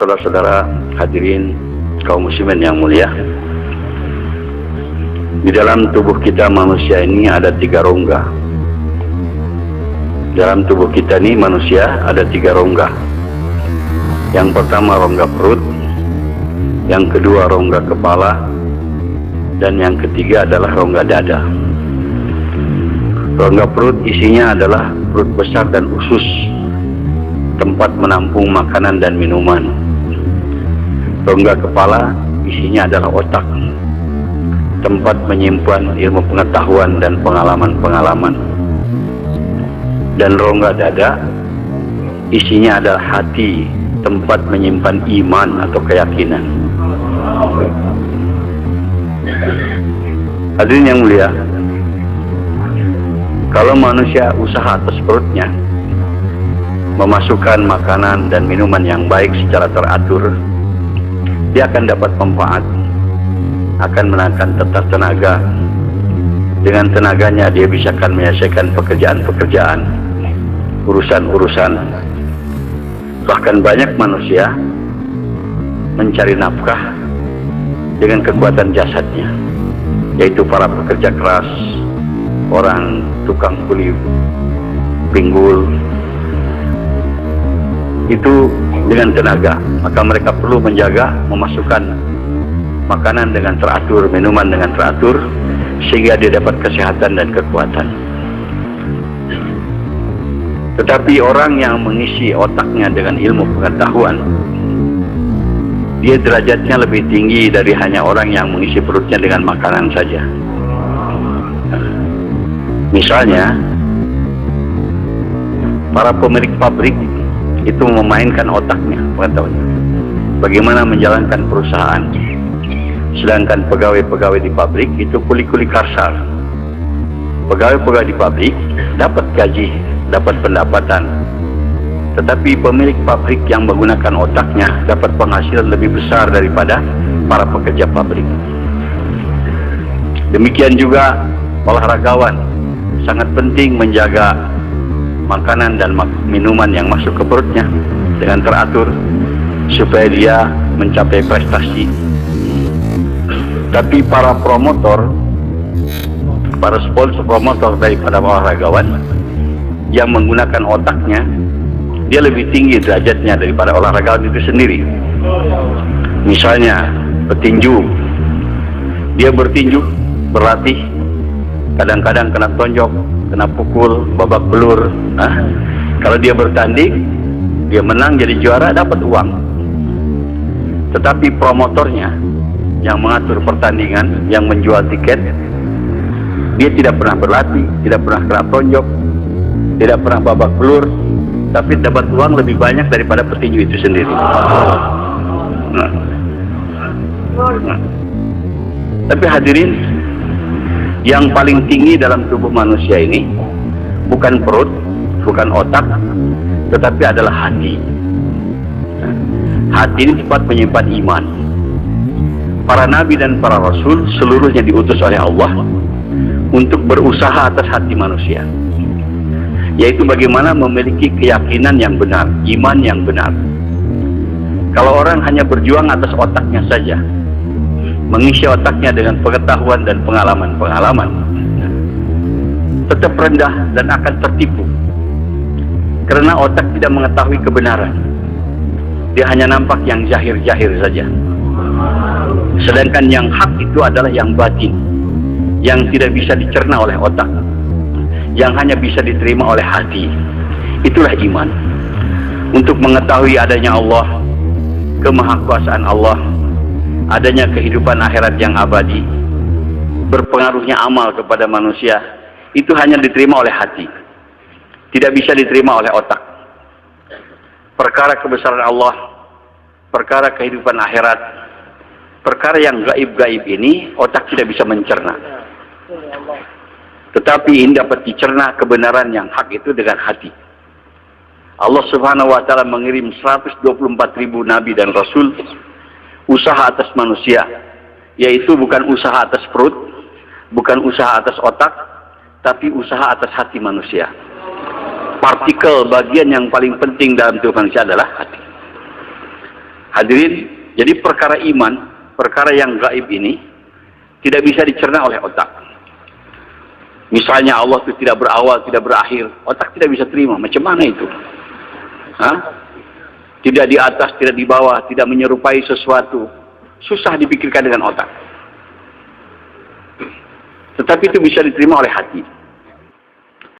Saudara-saudara hadirin kaum muslimin yang mulia, di dalam tubuh kita manusia ini ada 3 rongga. Dalam tubuh kita ini manusia ada 3 rongga. Yang pertama rongga perut, yang kedua rongga kepala, dan yang ketiga adalah rongga dada. Rongga perut isinya adalah perut besar dan usus, tempat menampung makanan dan minuman. Rongga kepala isinya adalah otak, tempat menyimpan ilmu pengetahuan dan pengalaman-pengalaman. Dan rongga dada isinya adalah hati, tempat menyimpan iman atau keyakinan. Hadirin yang mulia, kalau manusia usaha atas perutnya memasukkan makanan dan minuman yang baik secara teratur, dia akan dapat manfaat, akan menaikkan tetap tenaga. Dengan tenaganya dia bisa akan menyelesaikan pekerjaan-pekerjaan, urusan-urusan. Bahkan banyak manusia mencari nafkah dengan kekuatan jasadnya, yaitu para pekerja keras, orang tukang kuli pinggul, itu dengan tenaga. Maka mereka perlu menjaga, memasukkan makanan dengan teratur, minuman dengan teratur, sehingga dia dapat kesehatan dan kekuatan. Tetapi orang yang mengisi otaknya dengan ilmu pengetahuan, dia derajatnya lebih tinggi dari hanya orang yang mengisi perutnya dengan makanan saja. Misalnya, para pemilik pabrik itu memainkan otaknya, pengetahuannya, bagaimana menjalankan perusahaan. Sedangkan pegawai-pegawai di pabrik itu kuli-kuli kasar. Pegawai-pegawai di pabrik dapat gaji, dapat pendapatan, tetapi pemilik pabrik yang menggunakan otaknya dapat penghasilan lebih besar daripada para pekerja pabrik. Demikian juga olahragawan sangat penting menjaga makanan dan minuman yang masuk ke perutnya dengan teratur supaya dia mencapai prestasi. Tapi para promotor, para sponsor promotor daripada olahragawan yang menggunakan otaknya, dia lebih tinggi derajatnya daripada olahragawan itu sendiri. Misalnya petinju, dia bertinju, berlatih, kadang-kadang kena tonjok, kena pukul, babak belur. Kalau dia bertanding, dia menang jadi juara, dapat uang. Tetapi promotornya yang mengatur pertandingan, yang menjual tiket, dia tidak pernah berlatih, tidak pernah kena tonjok, tidak pernah babak belur, tapi dapat uang lebih banyak daripada petinju itu sendiri. Tapi hadirin, yang paling tinggi dalam tubuh manusia ini bukan perut, bukan otak, tetapi adalah hati. Hati ini tempat menyimpan iman. Para nabi dan para rasul seluruhnya diutus oleh Allah untuk berusaha atas hati manusia, yaitu bagaimana memiliki keyakinan yang benar, iman yang benar. Kalau orang hanya berjuang atas otaknya saja, mengisi otaknya dengan pengetahuan dan pengalaman-pengalaman, tetap rendah dan akan tertipu, karena otak tidak mengetahui kebenaran. Dia hanya nampak yang zahir-zahir saja. Sedangkan yang hak itu adalah yang batin, yang tidak bisa dicerna oleh otak, yang hanya bisa diterima oleh hati. Itulah iman. Untuk mengetahui adanya Allah, kemahakuasaan Allah, adanya kehidupan akhirat yang abadi, berpengaruhnya amal kepada manusia, itu hanya diterima oleh hati, tidak bisa diterima oleh otak. Perkara kebesaran Allah, perkara kehidupan akhirat, perkara yang gaib-gaib ini otak tidak bisa mencerna. Tetapi ini dapat dicerna kebenaran yang hak itu dengan hati. Allah Subhanahu wa Ta'ala mengirim 124.000 nabi dan rasul, usaha atas manusia, yaitu bukan usaha atas perut, bukan usaha atas otak, tapi usaha atas hati manusia. Partikel bagian yang paling penting dalam tubuh manusia adalah hati. Hadirin, jadi perkara iman, perkara yang gaib ini tidak bisa dicerna oleh otak. Misalnya Allah itu tidak berawal, tidak berakhir, otak tidak bisa terima. Macam mana itu? Hah? Tidak di atas, tidak di bawah, tidak menyerupai sesuatu. Susah dipikirkan dengan otak. Tetapi itu bisa diterima oleh hati.